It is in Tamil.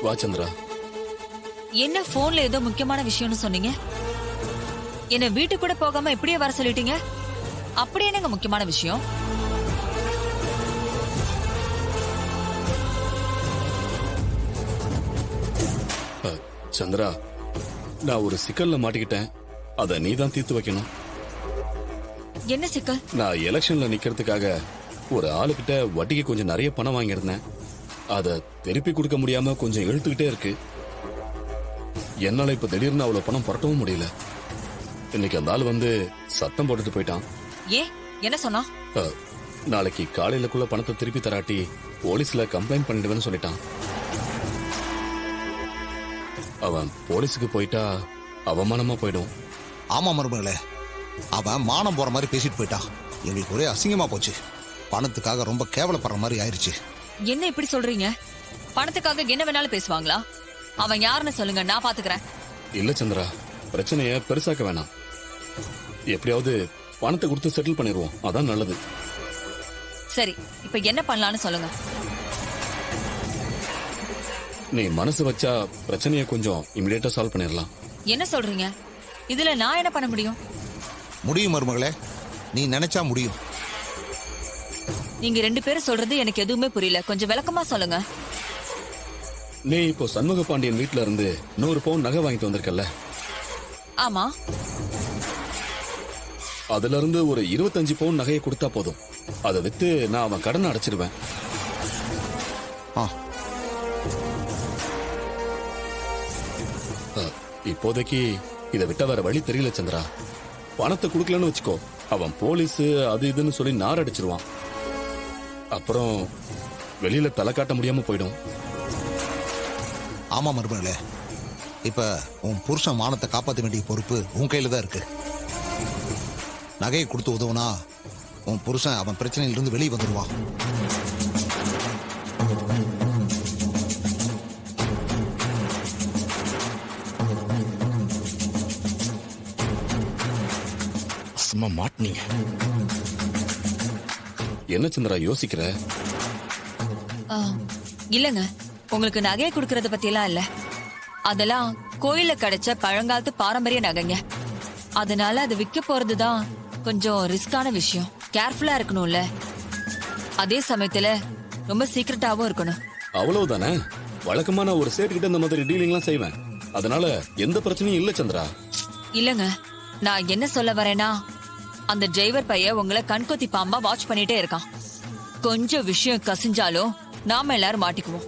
வா சந்திரா. என்ன போன்ல ஏதோ முக்கியமான விஷயம்னு சொன்னீங்க? என்ன வீட்டுக்கு கூட போகாம இப்படியே வர சொல்லிட்டீங்க. அப்படி என்னங்க முக்கியமான விஷயம்? சந்திரா, நான் ஒரு சிக்கல்ல மாட்டிக்கிட்டேன். அத நீ தான் தீர்த்து வைக்கணும். என்ன சிக்கல்? நான் எலெக்ஷன்ல நிக்கிறதுக்காக ஒரு ஆளுகிட்ட வட்டிக்கு கொஞ்சம் நிறைய பணம் வாங்கியிருந்தேன். அத திருப்பி கொடுக்க முடியாம கொஞ்சம் இழுத்துக்கிட்டே இருக்கு. என்னால இப்ப திடீர்னு அவ்வளவு பணம் புரட்டவும் முடியல. இன்னைக்கு அந்த ஆள் வந்து சத்தம் போட்டுட்டு போயிட்டான். ஏன், என்ன சொன்னா? நாளைக்கு காலையிலக்குள்ள பணத்தை திருப்பி தராட்டி போலீஸ்ல கம்ப்ளைண்ட் பண்ணிடுவேன்னு சொல்லிட்டான். அவன் போலீஸுக்கு போயிட்டா அவமானமா போயிடும். ஆமா மருமகளே, அவன் மானம் போற மாதிரி பேசிட்டு போயிட்டான். எங்களுக்கு ஒரே அசிங்கமா போச்சு. பணத்துக்காக ரொம்ப கேவலப்படுற மாதிரி ஆயிருச்சு. என்ன இப்படி சொல்றீங்க? பணத்துக்காக என்ன வேணாலும் பேசுவாங்களா? அவன் யாருன்னு சொல்லுங்க, நான் பாத்துக்கிறேன். இல்ல சந்திரா, பிரச்சனைய பெருசாக்க வேணாம். எப்படியாவது பணத்தை கொடுத்து செட்டில் பண்ணிடுவோம், அதான் நல்லது. சரி, இப்ப என்ன பண்ணலாம்னு சொல்லுங்க. நீ மனசு வச்சா பிரச்சனைய கொஞ்சம் இமிடியேட்டா சால்வ் பண்ணிடலாம். என்ன சொல்றீங்க? இதுல நான் என்ன பண்ண முடியும்? முடியும் மருமகளே, நீ நினைச்சா முடியும். நீங்க ரெண்டு பேரும் சொல்றது எனக்கு எதுவுமே புரியல. கொஞ்சம் விளக்கமா சொல்லுங்க. நீ இப்போ சண்முக பாண்டியன் வீட்ல இருந்து 100 பவுன் நகை வாங்கிட்டு வந்திருக்கல? ஆமா. அதுல இருந்து ஒரு 25 பவுன் நகையை கொடுத்தா போதும். அதை வித்து நான் அவன் கடனை அடைச்சிருவேன். இப்போதைக்கு இதை விட்ட வேற வழி தெரியல சந்திரா. பணத்தை கொடுக்கலன்னு வச்சுக்கோ, அவன் போலீஸ் அது இதுன்னு சொல்லி நார் அடிச்சிருவான். அப்புறம் வெளியில தலை காட்ட முடியாம போயிடும். ஆமா மருமகளே, இப்ப உன் புருஷன் மானத்தை காப்பாற்ற வேண்டிய பொறுப்பு உன் கையில தான் இருக்கு. நகையை கொடுத்து உதவுனா உன் புருஷன் அவன் பிரச்சனையிலிருந்து வெளியே வந்துடுவான். மாட்டீங்க. என்ன சந்திரா யோசிக்கிற? இல்லங்க, உங்களுக்கு நகையை கொடுக்கறத பத்தி எல்லாம் இல்ல. அதெல்லாம் கோயில கிடைச்ச பழங்காலத்து பாரம்பரிய நகைங்க. அதனால அது விற்க போறதுதான் கொஞ்சம் ரிஸ்கான விஷயம். கேர்ஃபுல்லா இருக்கணும்ல. அதே சமயத்துல ரொம்ப சீக்கிரட்டாவும் இருக்கணும். அவ்வளவுதானே. வழக்கமான ஒரு சேட் கிட்ட இந்த மாதிரி டீலிங்லாம் செய்வேன். அதனால எந்த பிரச்சனையும் இல்ல சந்திரா. இல்லங்க, நான் என்ன சொல்ல வரேன்னா, அந்த டிரைவர் பையன் உங்களை கண்கொத்தி பாம்பா வாட்ச் பண்ணிட்டே இருக்கான். கொஞ்சம் விஷயம் கசிஞ்சாலும் நாம எல்லாரும் மாட்டிக்குவோம்.